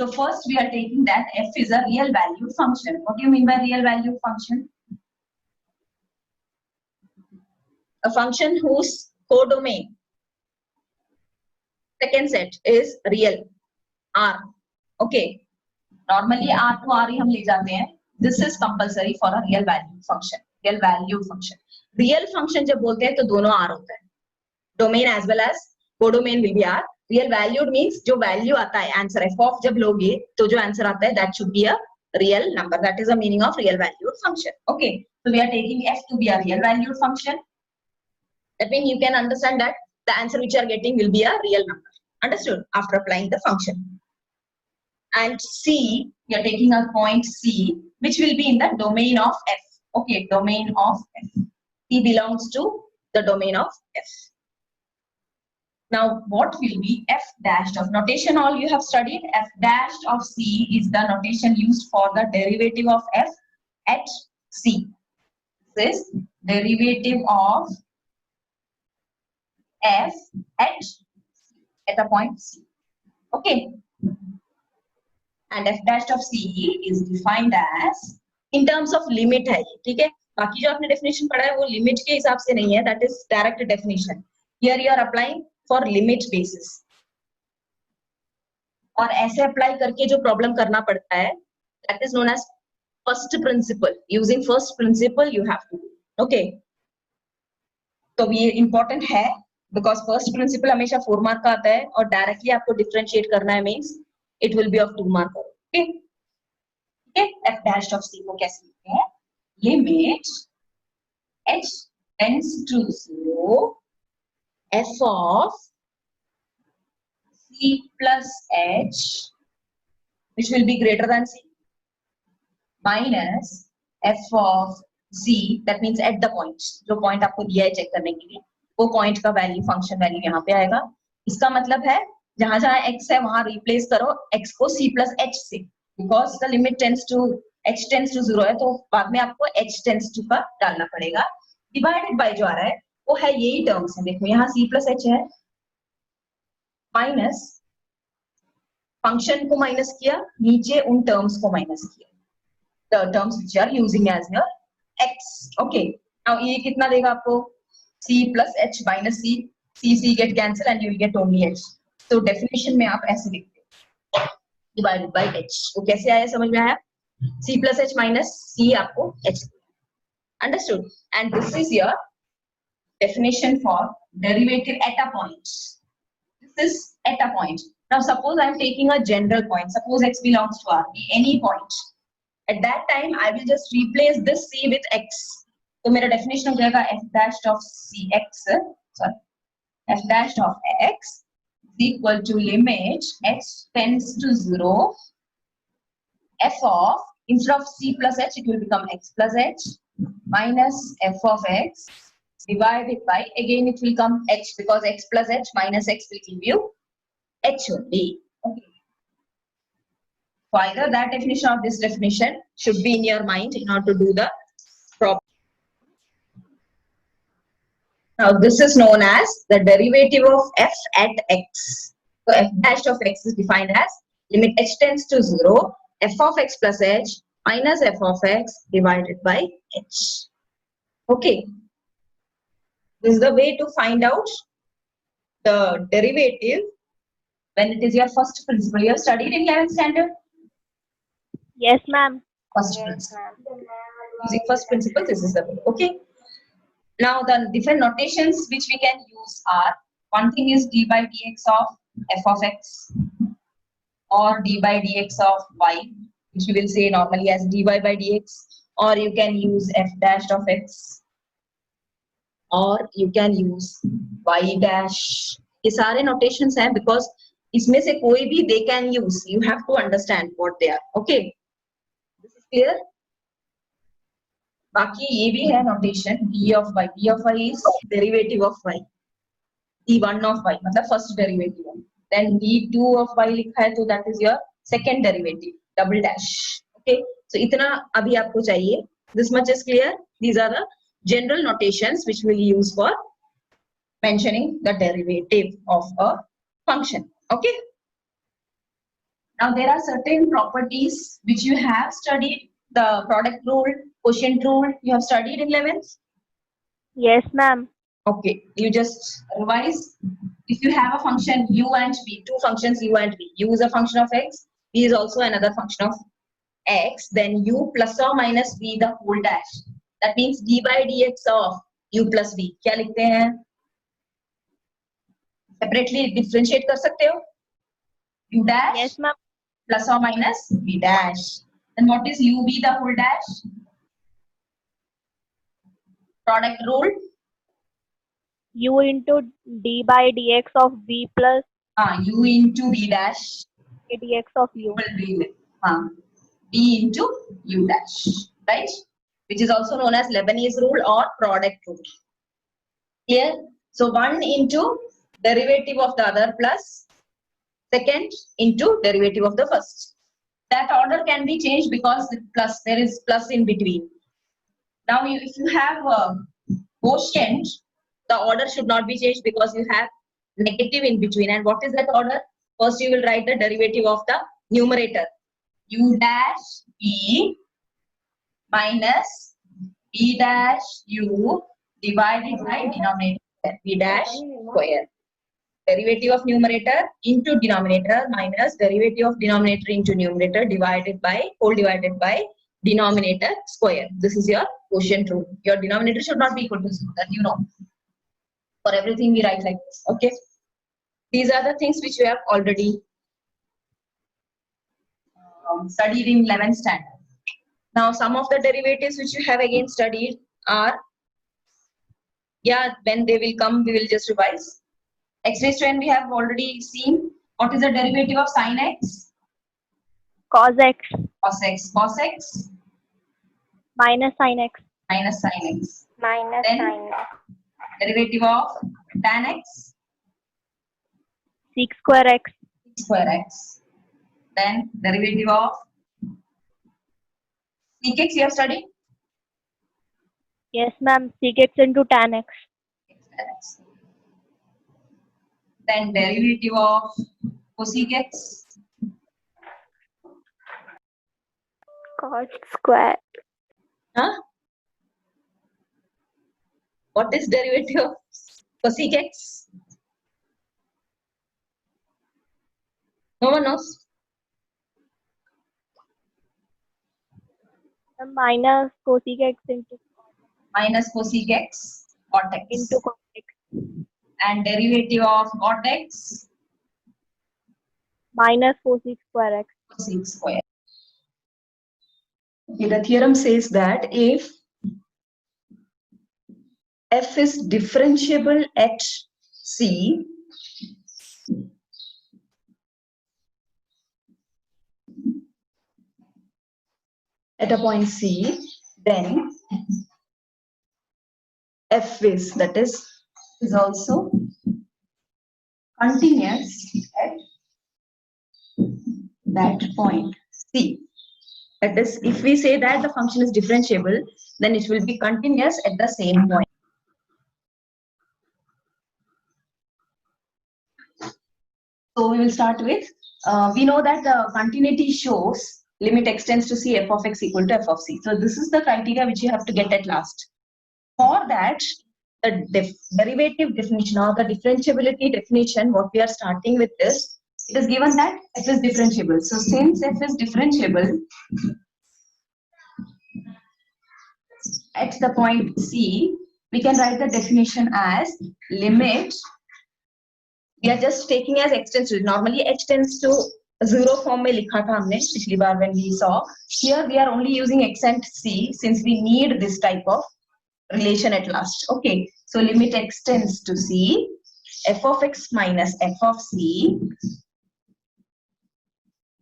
So first we are taking that f is a real valued function. What do you mean by real valued function? A function whose codomain, second set, is real, R. Okay. Normally R to R ही हम ले जाते हैं. This is compulsory for a real valued function. Real valued function. Real function जब बोलते हैं तो दोनों R होता है. Domain as well as codomain will be R. Real valued means जो value आता है answer f of जब लोगे तो जो answer आता है that should be a real number. That is the meaning of real valued function. Okay. So we are taking f to be a real valued function. That means you can understand that the answer which you are getting will be a real number. Understood? After applying the function. And C, we are taking a point C, which will be in the domain of F. Okay, domain of F. C belongs to the domain of F. Now, what will be F dashed of? Notation all you have studied. F dashed of C is the notation used for the derivative of F at C. This is derivative of F at a point C. Okay. And F dash of C is defined as in terms of limit है, ठीक है? बाकी जो आपने definition पढ़ा है वो limit के हिसाब से नहीं है. That is direct definition. Here you are applying for limit basis. और ऐसे apply करके जो problem करना पड़ता है, that is known as first principle. Using first principle you have to do. Okay. तो ये important है because first principle हमेशा 4 mark का आता है और directly आपको differentiate करना है means it will be of 2 mark. Okay. Okay. F dash of C को कैसे लिखते हैं? Limit h tends to 0 f of C plus h, which will be greater than C, minus f of C, that means at the point. जो point आपको दिया है check करने के लिए, वो point का value, function value यहाँ पे आएगा. इसका मतलब है जहां जहां x है वहां replace करो x को C plus h से, because the limit tends to h tends to 0 है तो बाद में आपको h tends to का डालना पड़ेगा. Divided by जो आ रहा है वो है यही terms है. देखो यहाँ C plus h है, माइनस फंक्शन को माइनस किया, नीचे उन टर्म्स को माइनस किया, the terms which are using as your x. Okay. Now ये कितना देगा आपको? c plus h minus c get cancel and you will get only h. तो डेफिनेशन में आप ऐसे लिखते हो डिवाइडेड बाय h. तो कैसे आया, समझ में आया? c plus h minus c आपको h. Understood? And this is your definition for derivative at a point. This is at a point. Now suppose I am taking a general point. Suppose x belongs to R, any point. At that time I will just replace this c with x. तो मेरा definition हो जाएगा f dash of c x, sorry, f dash of x is equal to limit h tends to 0 f of, instead of c plus h it will become x plus h minus f of x divided by, again it will come h because x plus h minus x will give you h only. Okay. So either that definition or this definition should be in your mind in order to do the problem. Now this is known as the derivative of f at x. So f dash of x is defined as limit h tends to 0 f of x plus h minus f of x divided by h. Okay. This is the way to find out the derivative when it is your first principle. You have studied in 11th standard? Yes, ma'am. First principle. Using first principle, this is the way. Okay. Now the different notations which we can use are, one thing is d by dx of f of x or d by dx of y, which we will say normally as dy by dx, or you can use f dash of x, और you can use y dash. ये सारे notations हैं because इसमें से कोई भी they can use. You have to understand what they are. Okay, this is clear. बाकी ये भी है notation d of y. d of y is derivative of y. d1 of y मतलब first derivative. Then d2 of y लिखा है तो that is your second derivative. Double dash. Okay, so इतना अभी आपको चाहिए. This much is clear. These are the general notations which we will use for mentioning the derivative of a function. Okay. Now there are certain properties which you have studied. The product rule, quotient rule, you have studied in 11th. Yes, ma'am. Okay, you just revise. If you have a function u and v, two functions u and v, u is a function of x, v is also another function of x, then u plus or minus v the whole dash. That means d by dx of u plus v. क्या लिखते हैं? Separately differentiate कर सकते हो? U dash Yes, ma'am. plus or minus v dash. Then what is u v the whole dash? Product rule. U into d by dx of v plus U into v dash dx of u. will be d into u dash, right? Which is also known as Lebanese rule or product rule. Clear? So 1 into derivative of the other plus second into derivative of the first. That order can be changed because there is plus in between. Now if you have a quotient, the order should not be changed because you have negative in between. And what is that order? First you will write the derivative of the numerator. U dash e minus b dash u divided by denominator b dash square. Derivative of numerator into denominator minus derivative of denominator into numerator divided by whole divided by denominator square. This is your quotient rule. Your denominator should not be equal to 0, that you know. For everything we write like this. Okay. These are the things which we have already studied in 11th standard. Now some of the derivatives which you have again studied are, when they will come we will just revise. X raised to n we have already seen. What is the derivative of sin x? Cos x. Cos x. Cos x? Minus sin x. Minus sin x. Minus Then, sin x. Derivative of tan x? Sec square x. Sec square x. Then derivative of sec x you have studied? Yes, ma'am. Sec x into tan x. Then derivative of cosec x? Cos square. Huh? What is derivative of cosec x? No one knows? Minus cosec x into Minus cosec x cot x. into cot x. And derivative of cot x? Minus cosec square x. Cosec square. Okay, the theorem says that if f is differentiable at c, at a point c, then f is, that is also continuous at that point c. That is, if we say that the function is differentiable, then it will be continuous at the same point. So we will start with, we know that the continuity shows limit x tends to c f of x equal to f of c. So this is the criteria which you have to get at last. For that, the derivative definition or the differentiability definition, what we are starting with is, it is given that f is differentiable. So since f is differentiable at the point c, we can write the definition as limit. We are just taking as x tends to, normally h tends to 0 form में लिखा था हमने पिछली बार when we saw. Here we are only using x and c since we need this type of relation at last. Okay, so limit x tends to c, f of x minus f of c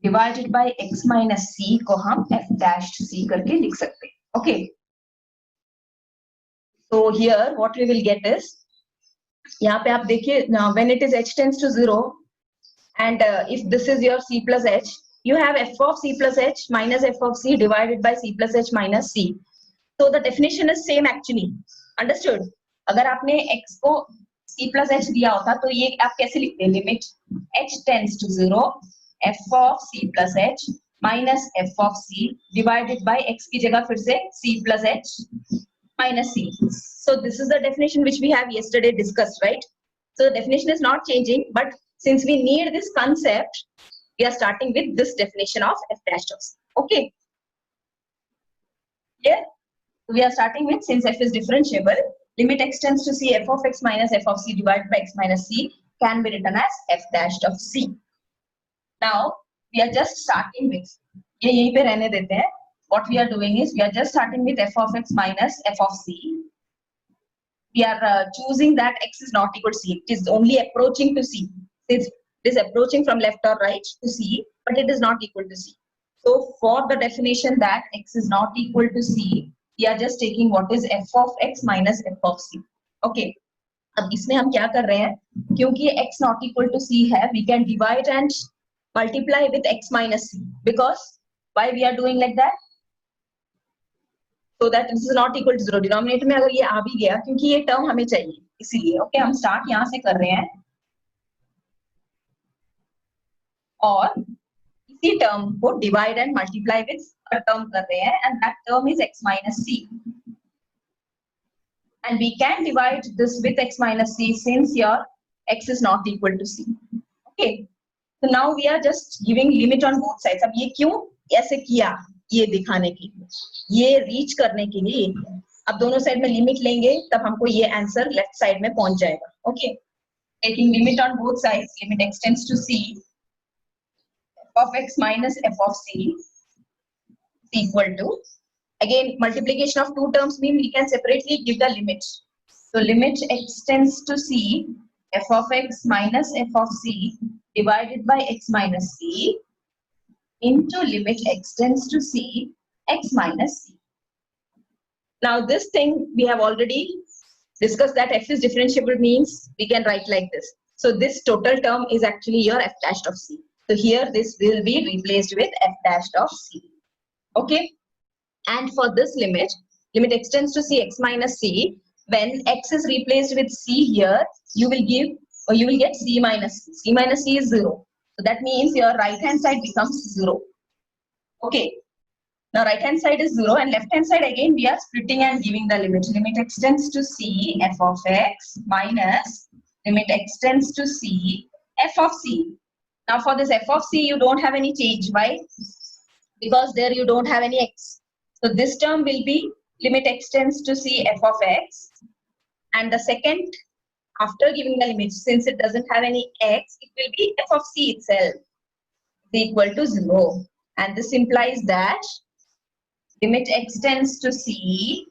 divided by x minus c को हम f dash c करके लिख सकते हैं. Okay. So here what we will get is, यहाँ पे आप देखिए, now when it is h tends to 0 and if this is your c plus h, you have f of c plus h minus f of c divided by c plus h minus c. So the definition is same actually. Understood? अगर आपने x को c plus h दिया होता तो ये आप कैसे लिखते हैं? Limit h tends to 0, f of c plus h minus f of c divided by x की जगह फिर से c plus h minus c. So this is the definition which we have yesterday discussed, right? So the definition is not changing, but since we need this concept, we are starting with this definition of f dash of c. Okay. Here we are starting with, since f is differentiable, limit x tends to c f of x minus f of c divided by x minus c can be written as f dash of c. Now we are just starting with, ये यहीं पे रहने देते हैं. What we are doing is we are just starting with f of x minus f of c. We are choosing that x is not equal to c. It is only approaching to c. It is approaching from left or right to c, but it is not equal to c. So for the definition that x is not equal to c, we are just taking what is f of x minus f of c. Okay. अब इसमें हम क्या कर रहे हैं, क्योंकि x not equal to c है, we can divide and multiply with x minus c. Because why we are doing like that? So that this is not equal to 0. Denominator में अगर ये आ भी गया, क्योंकि ये टर्म हमें चाहिए, इसीलिए. ओके, हम स्टार्ट यहाँ से कर रहे हैं और इसी टर्म को divide and multiply with term कर रहे हैं, and that term is x minus c. And we can divide this with x minus c since your x is not equal to c. Okay. So now we are just giving limit on both sides. अब ये क्यों ऐसे किया, ये दिखाने के लिए, ये रीच करने के लिए. अब दोनों साइड में लिमिट लेंगे तब हमको ये आंसर लेफ्ट साइड में पहुंच जाएगा. Okay, taking limit on both sides, limit x tends to c f of x minus f of c is equal to, again multiplication of two terms mean we can separately give the limit. So limit x tends to c f of x minus f of c divided by x minus c into limit x tends to c x minus c. Now this thing we have already discussed, that f is differentiable means we can write like this. So this total term is actually your f dash of c. So here this will be replaced with f dash of c. Okay. And for this limit, limit x tends to c x minus c, when x is replaced with c here, you will give, or you will get c minus c. C minus c is 0. So that means your right hand side becomes 0. Okay. Now right hand side is 0 and left hand side again we are splitting and giving the limit. Limit x tends to c f of x minus limit x tends to c f of c. Now for this f of c you don't have any change. Why? Because there you don't have any x. So this term will be limit x tends to c f of x, and the second, after giving the limit, since it doesn't have any x, it will be f of c itself is equal to 0. And this implies that limit x tends to c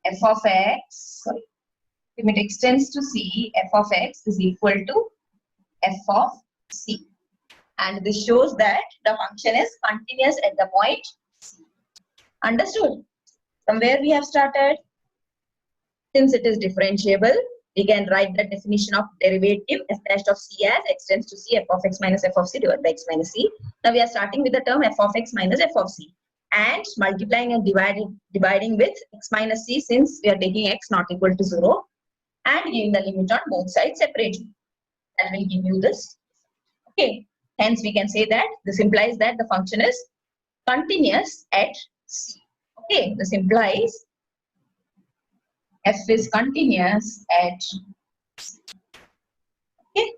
f of x, sorry, limit x tends to c f of x is equal to f of c. And this shows that the function is continuous at the point c. Understood? From where we have started? Since it is differentiable, we can write the definition of derivative f dash of c as x tends to c f of x minus f of c divided by x minus c. Now we are starting with the term f of x minus f of c and multiplying and dividing with x minus c, since we are taking x not equal to 0, and giving the limit on both sides separately. That will give you this. Okay. Hence we can say that this implies that the function is continuous at c. Okay. This implies f is continuous at c. Okay.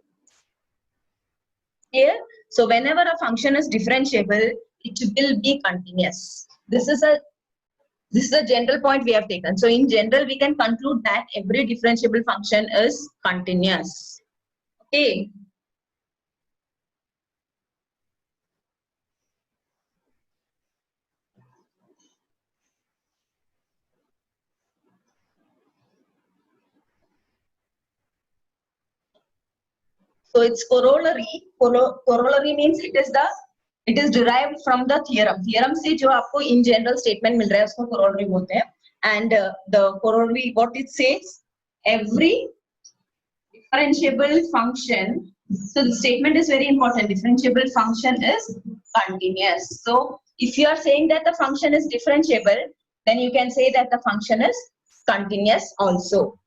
Here, so whenever a function is differentiable, it will be continuous. This is a general point we have taken. So in general, we can conclude that every differentiable function is continuous. Okay. So its corollary. Corollary means it is derived from the theorem. Theorem से जो आपको in general statement मिल रहा है उसको corollary बोलते हैं. And the corollary, what it says, every differentiable function. So the statement is very important. Differentiable function is continuous. So if you are saying that the function is differentiable, then you can say that the function is continuous also.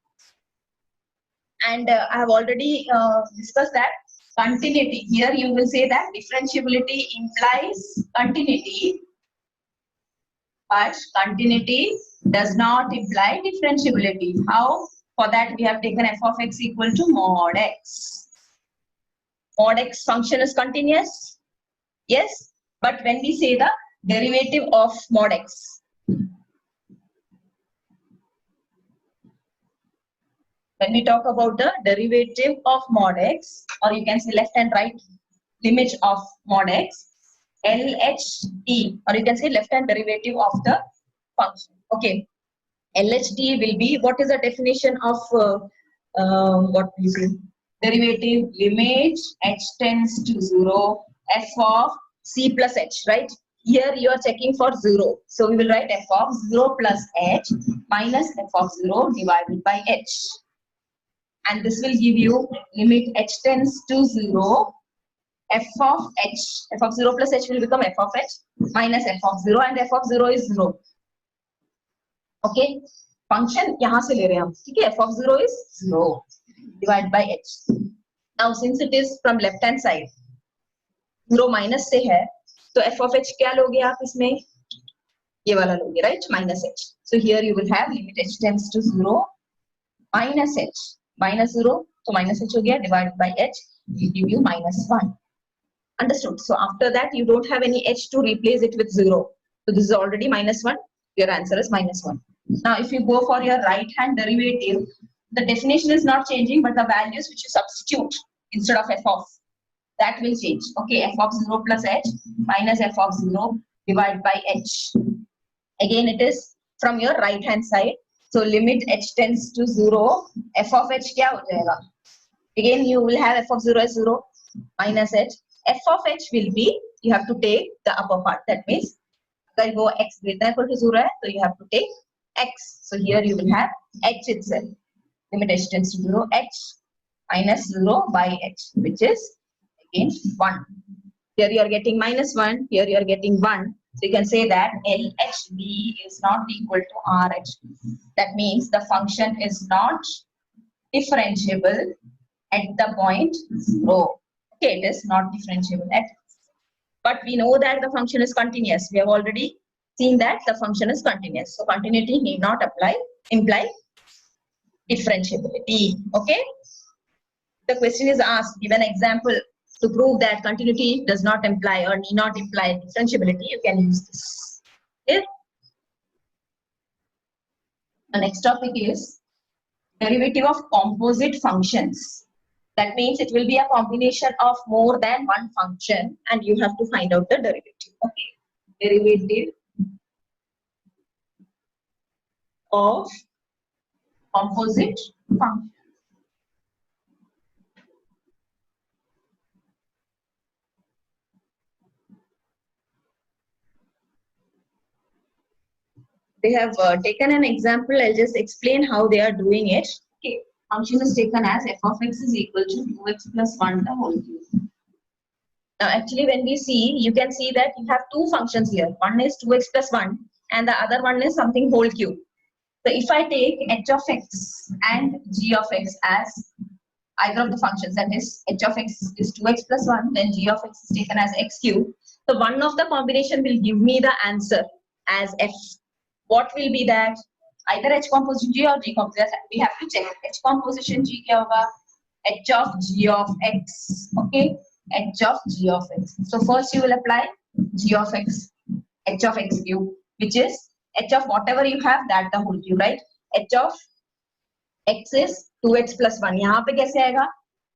And I have already discussed that continuity. Here you will say that differentiability implies continuity, but continuity does not imply differentiability. How? For that we have taken f of x equal to mod x. Mod x function is continuous. Yes, but when we say the derivative of mod x, when we talk about the derivative of mod x, or you can say left and right limit of mod x, LHT, or you can say left hand derivative of the function. Okay, LHT will be, what is the definition of what we say? Derivative limit h tends to 0 f of c plus h, right? Here you are checking for 0. So we will write f of 0 plus h minus f of 0 divided by h. And this will give you limit h tends to 0 f of h, f of 0 plus h will become f of h minus f of 0, and f of 0 is 0. Okay, function यहाँ से ले रहे हैं हम, ठीक है? f of 0 is 0 divided by h. Now since it is from left hand side, 0 minus से है, तो f of h क्या लोगे आप इसमें? ये वाला लोगे, right? Minus h. So here you will have limit h tends to 0 minus h, minus 0, so minus h हो गया, divided by h will give you minus 1. Understood? So after that you don't have any h to replace it with 0. So this is already minus 1. Your answer is minus 1. Now if you go for your right hand derivative, the definition is not changing, but the values which you substitute instead of f of, that will change. Okay, f of 0 plus h minus f of 0 divided by h. Again it is from your right hand side. So limit h tends to 0, f of h क्या हो जाएगा? Again you will have f of 0 as 0 minus h. F of h will be, you have to take the upper part. That means अगर वो x greater than equal to 0 है, so you have to take x. So here you will have h itself. Limit h tends to 0, h minus 0 by h, which is again 1. Here you are getting minus 1, here you are getting 1. So you can say that LHB is not equal to RHB. That means the function is not differentiable at the point 0. Okay, it is not differentiable at, but we know that the function is continuous. We have already seen that the function is continuous. So continuity need not imply differentiability. Okay. The question is asked, give an example to prove that continuity does not imply or need not imply differentiability. You can use this. Okay. The next topic is derivative of composite functions. That means it will be a combination of more than one function, and you have to find out the derivative. Okay, derivative of composite function. They have taken an example. I'll just explain how they are doing it. Okay, function is taken as f of x is equal to 2x plus 1 the whole cube. Now actually when we see, you can see that you have two functions here. One is 2x plus 1 and the other one is something whole cube. So if I take h of x and g of x as either of the functions, that is h of x is 2x plus 1, then g of x is taken as x cube. So one of the combination will give me the answer as f. What will be that? Either h composition g or g composition. We have to check h composition g क्या होगा? H of g of x. Okay, h of g of x. So first you will apply g of x, h of x cube, which is h of whatever you have, that the whole cube, right? H of x is 2x plus 1. यहाँ पे कैसे आएगा?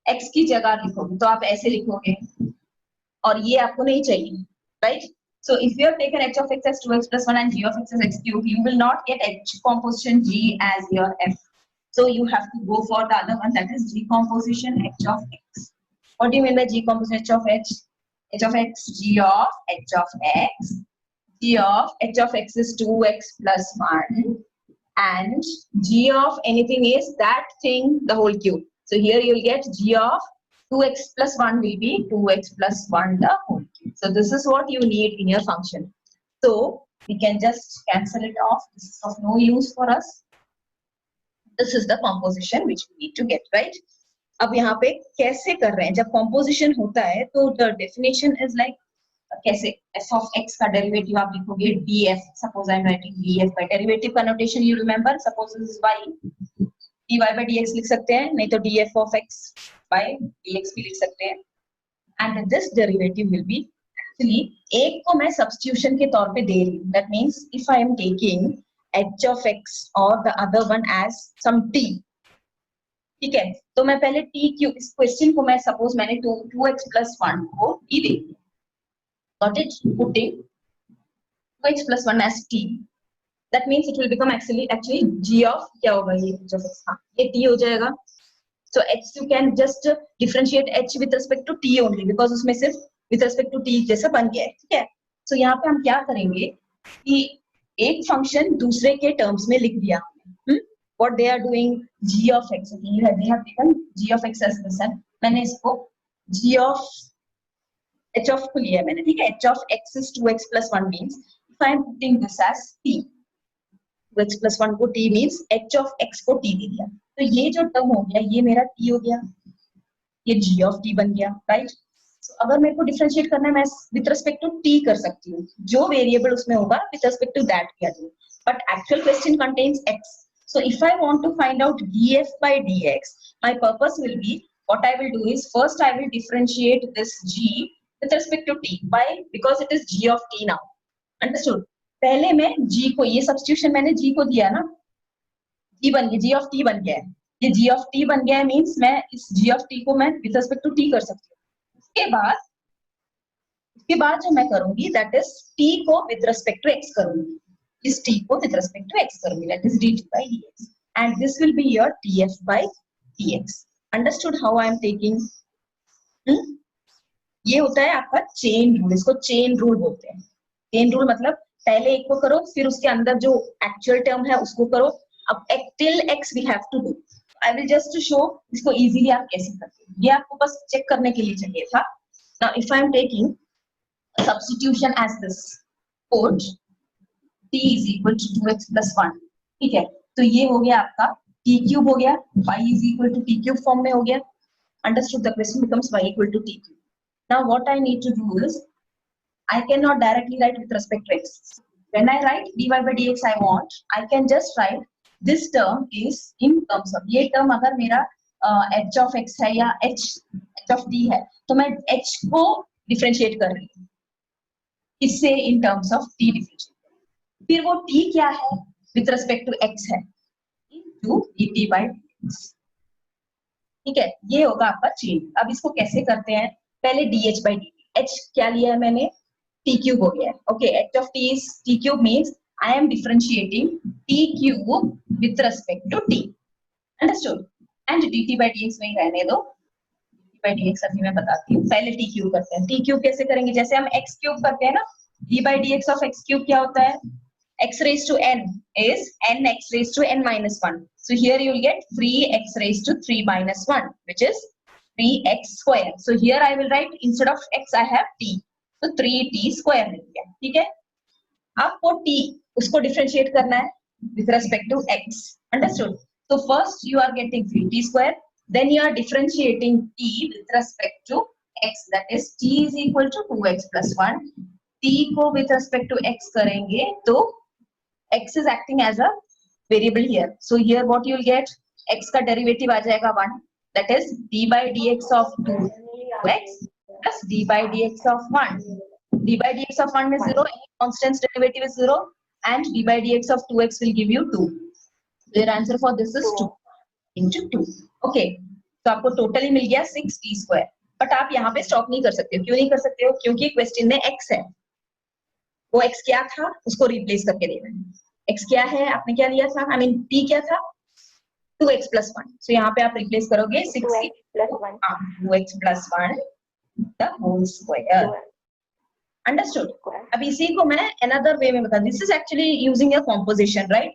x की जगह लिखोगे तो आप ऐसे लिखोगे और ये आपको नहीं चाहिए, right? So if you have taken h of x as 2x plus 1 and g of x as x cube, you will not get h composition g as your f. So you have to go for the other one, that is g composition h of x. What do you mean by g composition h of h? H of x, g of h of x. G of h of x is 2x plus 1 and g of anything is that thing, the whole cube. So here you will get g of 2x plus 1 will be 2x plus 1 the whole cube. So this is what you need in your function. So we can just cancel it off. This is of no use for us. This is the composition which we need to get, right? अब यहाँ पे कैसे कर रहे हैं, जब composition होता है तो द डेफिनेशन इज लाइक कैसे एफ ऑफ एक्स का डेरिवेटिव आप लिखोगे df, suppose I am writing df by derivative का notation you remember, suppose this is y, dy by dx लिख सकते हैं, नहीं तो df of x by dx भी लिख सकते हैं, and this derivative will be actually एक को मैं सब्स्टिट्यूशन के तौर पे दे रही हूँ, that means if I am taking h of x और the other one as some t, ठीक है, तो मैं पहले t क्यू, इस क्वेश्चन को मैं सपोज मैंने 2x plus 1 को t दे दिया, got it, putting 2x plus 1 as t, that means it will become actually g of क्या होगा ये h of x, हाँ ये t हो जाएगा. So h you can just differentiate h with respect to t only because उसमें सिर्फ with respect to t जैसा बन गया है, ठीक है. So यहाँ पे हम क्या करेंगे कि एक फंक्शन दूसरे के टर्म्स में लिख दिया हमने. What they are doing, g of x, they have taken g of x as this one, मैंने इसको g of h of को लिया मैंने, ठीक है, h of x is 2x plus 1 means if I am putting this as t, 2x plus 1 को t means h of x को t दे दिया, तो ये जो टर्म हो गया ये मेरा t हो गया, ये g of t बन गया, राइट. So, अगर मेरे को डिफरेंशिएट करना है मैं विथ रिस्पेक्ट टू t कर सकती हूँ, जो वेरिएबल उसमें होगा विथ रिस्पेक्ट टू दैट किया जाए, but actual question contains x. So if I want to find out df by dx, my purpose will be, what I will do is first I will differentiate this g with respect to t. Why? Because it is g of t now. Understood? पहले मैं g को, ये substitution मैंने g को दिया ना, g बन गया, g of t बन गया है, ये g of t बन गया है मींस मैं इस g of t को मैं with respect to t कर सकती हूँ. उसके बाद जो मैं करूंगी that is t को with respect to x करूंगी, इस t को with respect to x करूंगी, that is dt by dx, and this will be your df by dx. Understood how I am taking? ये होता है आपका चेन रूल, इसको चेन रूल बोलते हैं. चेन रूल मतलब पहले एक को करो फिर उसके अंदर जो एक्चुअल टर्म है उसको करो, अब till x we have to do. I will just to show इसको easily आप कैसे करते हैं, ये आपको बस चेक करने के लिए चाहिए था. Now if I am taking substitution as this code t is equal to 2x plus 1, ठीक है, तो ये हो गया आपका t क्यूब हो गया, y is equal to t cube form में हो गया. Understood? The question becomes y equal to t cube. Now what I need to do is I cannot directly write with respect to x. When I write dy by dx I want, I can just write this term is in terms of, ये term अगर मेरा h of x है या h of t है तो मैं h को differentiate कर रही हूँ, इससे in terms of t differentiate, फिर वो t क्या है विथ रिस्पेक्ट टू x है into dt by dx, ठीक है, ये होगा आपका चेन. अब इसको कैसे करते हैं, पहले dh by dt, h क्या लिया है मैंने, t क्यूब हो गया, okay, h of t is t cube means I am differentiating t cube with respect to t. Understood? And dt by dx में ही रहने दो, dt by dx अभी मैं बताती हूँ, पहले t क्यूब करते हैं. t क्यूब कैसे करेंगे, जैसे हम x क्यूब करते हैं ना, d by dx of x cube क्या होता है, x raised to n is n x raised to n minus 1. So here you will get 3x raised to 3 minus 1, which is 3x square. So here I will write instead of x I have t. So 3t square मिल गया, ठीक है. आपको t उसको differentiate करना है with respect to x. Understood? So first you are getting 3t square, then you are differentiating t with respect to x, that is t is equal to 2x plus 1. t को with respect to x करेंगे तो x is acting as a variable here. So here what you will get, x का derivative आ जाएगा 1, that is d by dx of 2x plus d by dx of 1. d by dx of 1 is 0, any constant's derivative is 0, and d by dx of 2x will give you 2. So your answer for this is 2 into 2. Okay, तो आपको totally मिल गया 6t square. But आप यहाँ पे stop नहीं कर सकते हो, क्यों नहीं कर सकते हो, क्योंकि क्वेश्चन में x है, वो x क्या था उसको रिप्लेस करके देना है. x क्या है आपने क्या लिया था, आई मीन t क्या था 2x plus 1. So यहाँ पे आप रिप्लेस करोगे 6x plus 1, 2x plus 1 the whole square. Understood? अब इसी को मैं another way में बता, this is actually using a composition, right?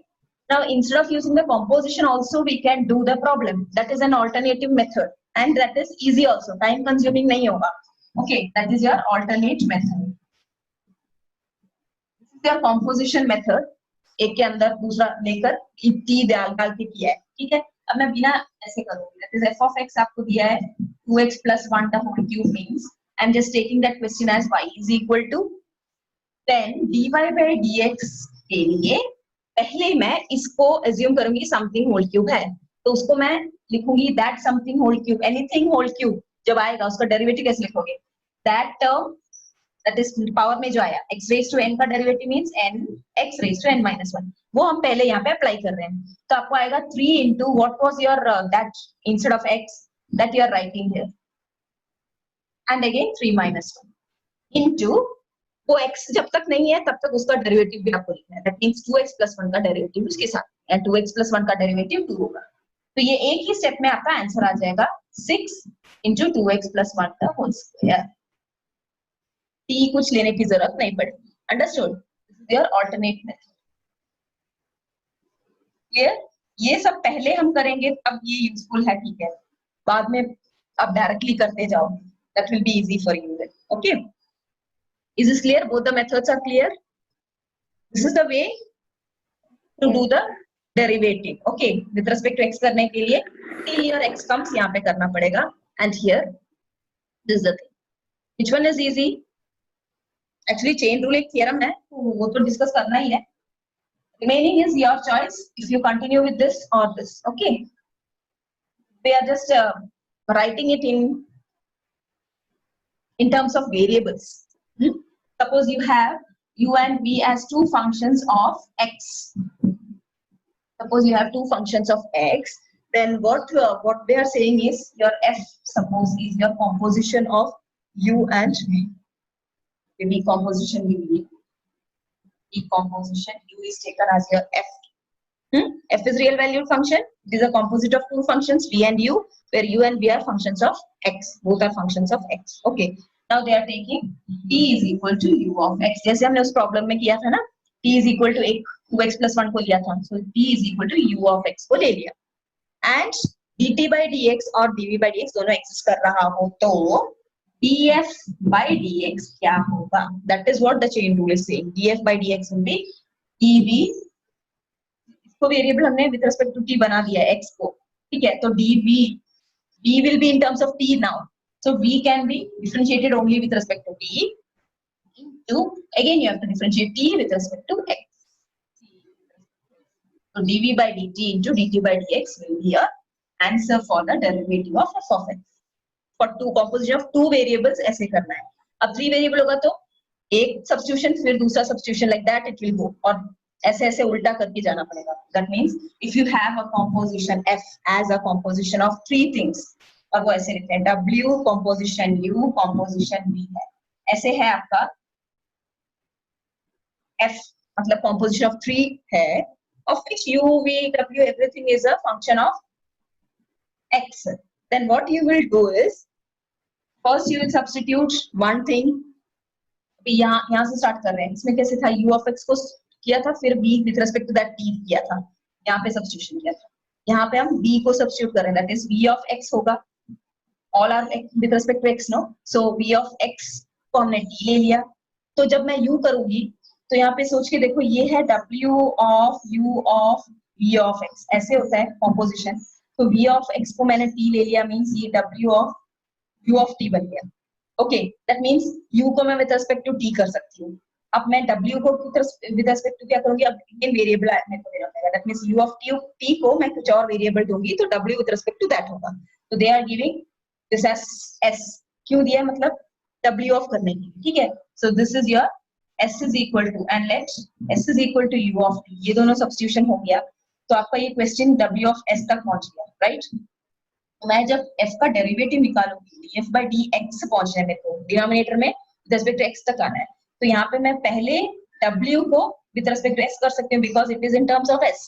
Now instead of using the composition also we can do the problem. That is an alternative method and that is easy also, time consuming नहीं होगा. Okay, that is your alternate method. This is your composition method. एक के अंदर दूसरा लेकर t डाल के किया है, ठीक है. अब मैं बिना ऐसे करूंगी, that is f of x आपको दिया है 2x plus 1 the whole cube means I'm just taking that question as y is equal to, then dy by dx के लिए पहले मैं इसको assume करूंगी something whole cube है, तो उसको मैं लिखूंगी that something whole cube, anything whole cube जब आएगा उसका डेरिवेटिव कैसे लिखोगे, that term that is power में जो आया x raised to n का derivative means n x raised to n minus 1, वो हम पहले यहाँ पे अप्लाई कर रहे हैं, तो आपको आएगा 3 into what was your that instead of x that you are writing here and again 3 minus 1 into वो x जब तक नहीं है तब तक उसका डेरिवेटिव भी आपको लिखना है, that means 2x plus 1 का डेरिवेटिव उसके साथ, and 2x plus 1 का डेरिवेटिव 2 होगा, तो ये एक ही स्टेप में आपका आंसर आ जाएगा 6 into 2x plus 1 का होल स्क्वायर, t कुछ लेने की जरूरत नहीं पड़ेगी, understood, this is your alternate method, clear, ये सब पहले हम करेंगे तब ये यूजफुल है, ठीक है, बाद में आप डायरेक्टली करते जाओगे, that will be easy for you then, okay, is this clear, both the methods are clear, this is the way to do the derivative, okay, with respect to x करने के लिए till your x comes यहाँ पे करना पड़ेगा, and here this is the thing, which one is easy, actually chain rule एक theorem है, वो तो डिस्कस करना ही है, remaining is your choice if you continue with this or this, okay, we are just writing it in terms of variables. Suppose you have u and v as two functions of x. Suppose you have two functions of x, then what they are saying is your f suppose is your composition of u and v. The decomposition we need. Decomposition u is taken as your f. F is real valued function. It is a composite of two functions v and u, where u and v are functions of x. Both are functions of x. Okay. Now they are taking t is equal to u of x. जैसे हमने उस problem में किया था ना, t is equal to 2x plus 1 को लिया था, so t is equal to u of x को ले लिया, and dt by dx और dv by dx दोनों एक्सिस्ट कर रहा हो तो df by dx क्या होगा? That is what the chain rule is saying. df by dx will be dv, इसको वेरिएबल हमने with respect to t बना दिया है x को, ठीक है, तो dv, v will be in terms of t now. So v can be differentiated only with respect to t, into again you have to differentiate t with respect to x. So dv by dt into dt by dx will be your answer for the derivative of f of x. For two composition of two variables ऐसे करना है. अब 3 variable होगा तो एक substitution फिर दूसरा substitution, like that it will go, और ऐसे ऐसे उल्टा करके जाना पड़ेगा. That means if you have a composition f as a composition of 3 things, और वो ऐसे लिखते हैं W composition U composition V है, ऐसे है आपका F मतलब composition of 3 है, of which U, V, W everything is a function of X. Then what you will do is first you will substitute one thing. यहाँ से start कर रहे हैं, इसमें कैसे था, U of X को किया था, फिर V with respect to that T किया था, यहाँ पे substitution किया था, यहाँ पे हम V को substitute कर रहे हैं, that is V of X होगा, all are with respect to x, no, so v of x को हमने t ले लिया, तो जब मैं u करूंगी तो यहाँ पे सोच के देखो ये है w of u of v of x, ऐसे होता है composition, तो v of x को मैंने t ले लिया, means ये w of u of t बन गया, okay, that means u को मैं with respect to t कर सकती हूँ, अब मैं w को with respect to क्या करूंगी, अब ये वेरिएबल मेरे को देना पड़ेगा, that means u of t को मैं कुछ और वेरिएबल दूंगी तो w with respect to that होगा, तो they are giving this as s, क्यों दिया, मतलब w ऑफ करने की, ठीक है, so this is your s is equal to, and let s is equal to u of t, ये दोनों सब्स्टिट्यूशन हो गया, तो आपका ये क्वेश्चन w of s तक पहुंच गया, राइट, तो मैं जब f का डेरिवेटिव निकालूंगी df by dx से पहुंचना है मेरे को, डिनोमिनेटर में with respect to x तक आना है, तो यहाँ पे मैं पहले w को with respect to s कर सकती हूँ because it is in terms of s,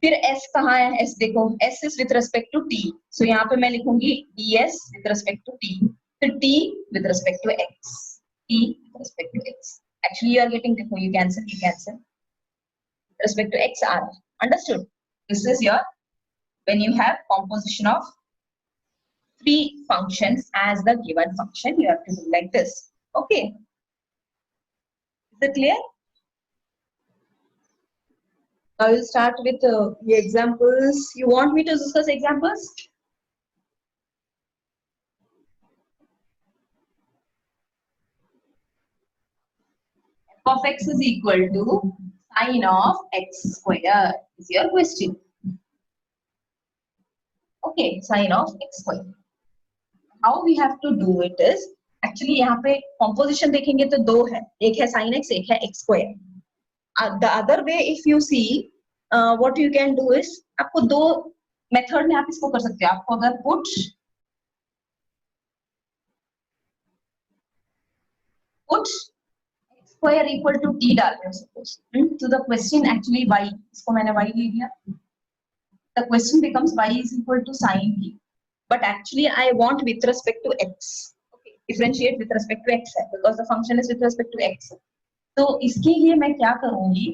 फिर s कहाँ है, s देखो, s is with respect to t, so यहाँ पे मैं लिखूंगी ds with respect to t, फिर t with respect to x, t with respect to x, actually you are getting, देखो you cancel with respect to x r, understood, this is your, when you have composition of 3 functions as the given function, you have to do like this, okay, is it clear? I will start with the examples. You want me to discuss examples? F of x is equal to sine of x square is your question. Okay, sine of x square. How we have to do it is, actually यहाँ पे composition देखेंगे तो दो है, एक है sin x, एक है x square. The other way, if you see, what you can do is, आपको दो मेथड में आप इसको कर सकते हो. आपको अगर put x square equal to t डाल रहे हो suppose, तो the question actually y, इसको मैंने y ले लिया. The question becomes y is equal to sin t. But actually I want with respect to x. Okay, differentiate with respect to x because the function is with respect to x. तो इसके लिए मैं क्या करूंगी,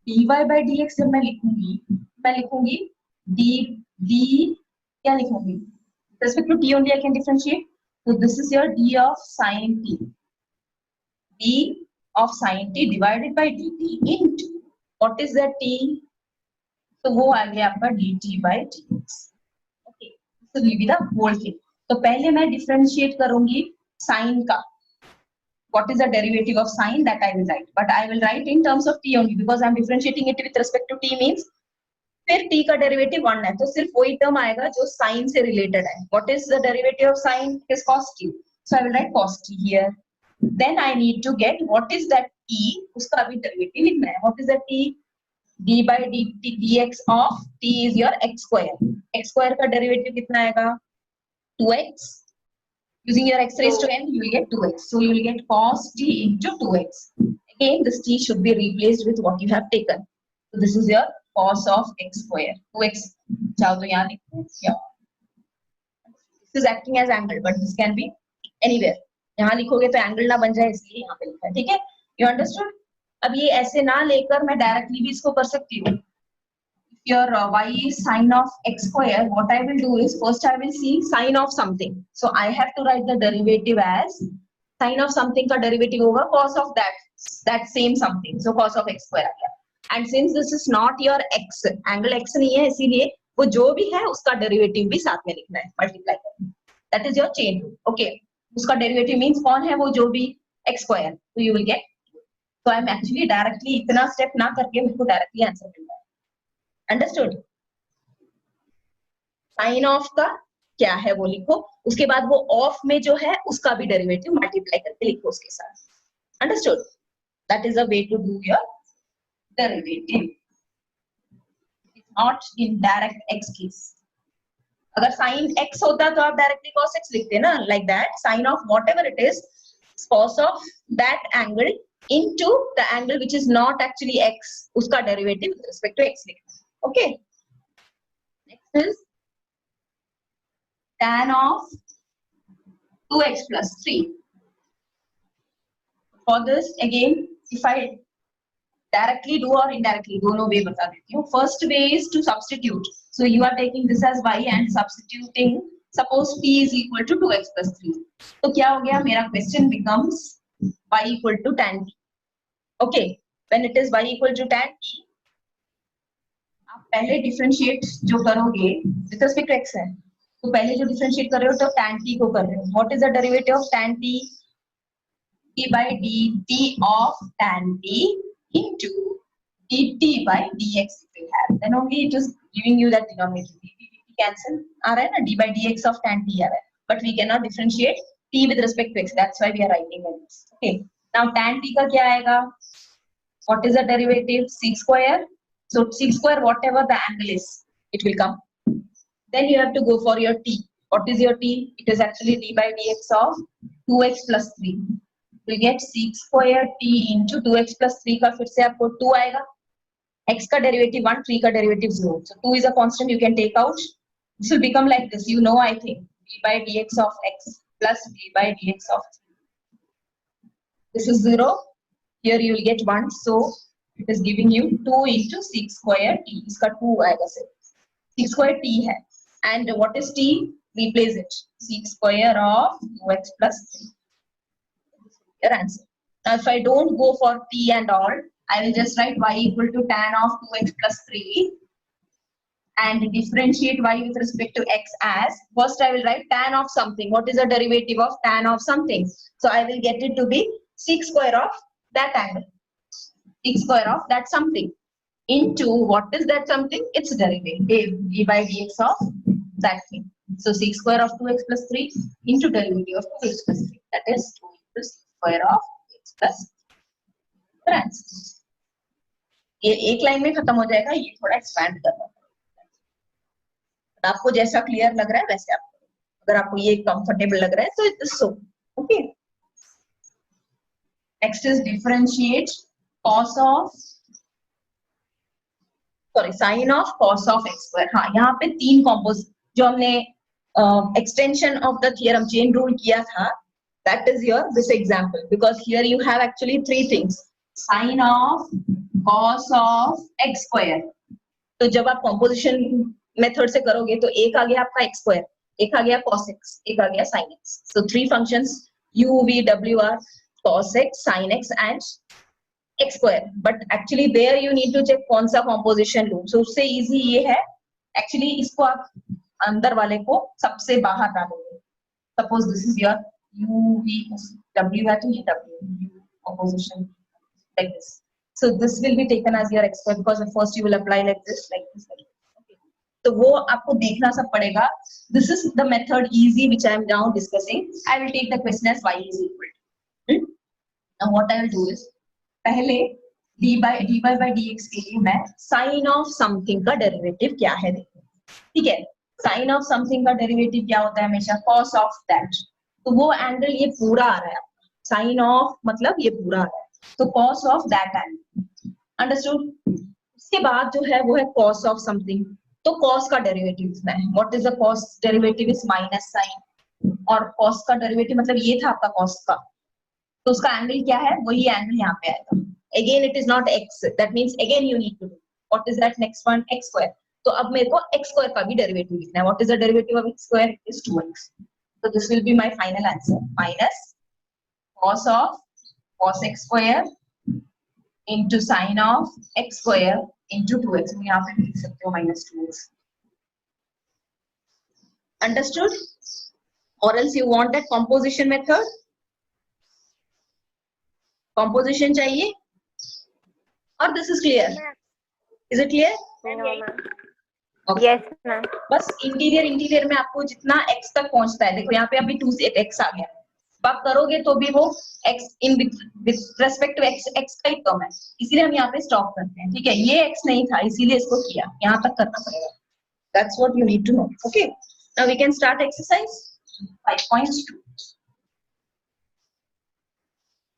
dy by dx जब मैं लिखूंगी d क्या लिखूंगी, with respect to t only I can differentiate. So this is your d of sin t, d of sin t divided by dt into what is that t, तो वो आ गया आपका dt by dx. Okay, so will be the whole thing. तो पहले मैं differentiate करूंगी sin का. What is the derivative of sin, that I will write, but I will write in terms of t only because I am differentiating it with respect to t means फिर t का derivative 1 है तो सिर्फ वही term आएगा जो sin से related है. What is the derivative of sin? It is cos t. So I will write cos t here. Then I need to get what is that t, उसका भी derivative लिखना है. What is that t? d by dt dx of t is your x square. X square का derivative कितना आएगा? 2x. Using your x raised to n, you will get 2x. So you will get cos t into 2x. Again, this t should be replaced with what you have taken. So this is your cos of x square. 2x. चाहो तो यहाँ लिखो. Yeah. This is acting as angle, but this can be anywhere. यहाँ लिखोगे तो angle ना बन जाए इसलिए यहाँ पे लिखा है. ठीक है? You understood? अब ये ऐसे ना लेकर मैं directly भी इसको कर सकती हूँ. Your y is sine of x square, what I will do is first I will see sine of something. So I have to write the derivative as sine of something का derivative होगा cos of that same something. So cos of x square आ गया. And since this is not your x, angle x नहीं है, इसीलिए वो जो भी है उसका derivative भी साथ में लिखना है, multiply करना. That is your chain rule. Okay. उसका derivative means कौन है वो जो भी x square. So you will get. So I am actually directly इतना step ना करके मुझको directly answer मिल रहा है. Understood? साइन ऑफ का क्या है वो लिखो, उसके बाद वो ऑफ में जो है उसका भी डेरिवेटिव मल्टीप्लाई करके लिखो उसके साथ. Understood? That is a way to do your derivative. It's not in direct x case. अगर sin x होता तो आप डायरेक्टली cos x लिखते ना, like that. Sin of whatever it is, cos of that angle into the angle which is not actually x, उसका derivative with respect to x लिखना. Okay. Next is tan of 2x plus 3. For this again, if I directly do or indirectly, दोनों way बता देती हूँ. First way is to substitute. So you are taking this as y and substituting. Suppose p is equal to 2x plus 3. तो क्या हो गया? मेरा question becomes y equal to tan t. Okay. When it is y equal to tan t, आप पहले differentiate जो करोगे with respect to x है, तो पहले जो डिफरेंशिएट कर रहे हो तो tan t को कर रहे हो. What is the derivative of tan t? d by dt of tan t into dt by dx if you have, then only it is giving you that denominator. dt cancel आ रहा है ना, d by dx of tan t आ रहा है, but we cannot differentiate t with respect to x. That's why we are writing like this. Okay, now tan t का क्या आएगा? What is the derivative? sec square. So sec square, whatever the angle is, it will come. Then you have to go for your t. What is your t? It is actually d by dx of 2x plus 3. You get sec square t into 2x plus 3 का फिर से आपको 2 आएगा. x का derivative 1, 3 का derivative 0. So 2 is a constant you can take out. This will become like this. You know, I think d by dx of x plus d by dx of 3. This is 0. Here you will get 1. So it is giving you 2 into sec square t. इसका 2 आएगा सिर्फ. Sec square t है. And what is t? Replace it. Sec square of 2x plus 3. Your answer. Now if I don't go for t and all, I will just write y equal to tan of 2x plus 3 and differentiate y with respect to x as, first I will write tan of something. What is the derivative of tan of something? So I will get it to be sec square of that angle, sec square of that something into what is that something? Its derivative, d by dx of that thing. So sec square of 2x plus 3 into derivative of 2x plus 3, that is 2 into sec square of x plus 3. ये एक line में खत्म हो जाएगा, ये थोड़ा expand करना है। आपको जैसा क्लियर लग रहा है वैसे आप, अगर आपको ये कंफर्टेबल लग रहा है तो it's so okay. Next is differentiate cos of sine of cos of x square. हाँ, यहाँ पे तीन कॉम्पोज जो हमने extension of the theorem chain rule किया था, that is your this example, because here you have actually three things, sin of cos of x square। तो जब आप कॉम्पोजिशन मेथड से करोगे तो एक आ गया आपका x स्क्वायर, एक आ गया cos x, एक आ गया sin x। so three functions u v w are cos x, sin x and x square, but actually there you need to check कौन सा कॉम्पोजिशन लूं। so उससे इजी ये है एक्चुअली, इसको आप अंदर वाले को सबसे बाहर डालोगे। Suppose this is your u v w है तो ये w composition like this, so this will be taken as your x square because at first you will apply like this, okay। तो वो आपको देखना सब पड़ेगा। this is the method easy which I am now discussing। I will take the question as y is equal to now what I will do is, पहले dy by dx के लिए मैं sin of something का derivative क्या है देखो, ठीक है। sin of something का डेरिवेटिव क्या होता है हमेशा, cos of that। तो वो एंगल ये पूरा आ रहा है, sin of मतलब ये पूरा आ रहा है, तो cos of that angle, understood. उसके बाद जो है वो है cos of something, तो cos का डेरिवेटिव लिखना है। What is the cos derivative is minus sine, और cos का डेरिवेटिव मतलब ये था आपका cos का, तो उसका एंगल क्या है, वही एंगल यहाँ पे आएगा। Again it is not x, that means again you need to do what is that next one, x square. तो अब मेरे को x स्क्वायर का भी डेरिवेटिव लिखना है। What is the derivative of x square, is 2x। so this will be my final answer, minus cos of cos x square into sin of x square into 2x। यहाँ पे लिख सकते हो minus 2x, understood? or else you want that composition method, composition चाहिए, और this is clear, is it clear? Okay. Yes ma'am। बस interior में आपको जितना x तक पहुंचता है, देखो यहाँ पे अभी 2 से x आ गया, आप करोगे तो भी वो x in with respect to x का ही टर्म है, इसीलिए हम यहाँ पे स्टॉप करते हैं, ठीक है। ये x नहीं था इसीलिए इसको किया, यहाँ तक करना पड़ेगा। That's what you need to know, okay. Now we can start exercise 5.2।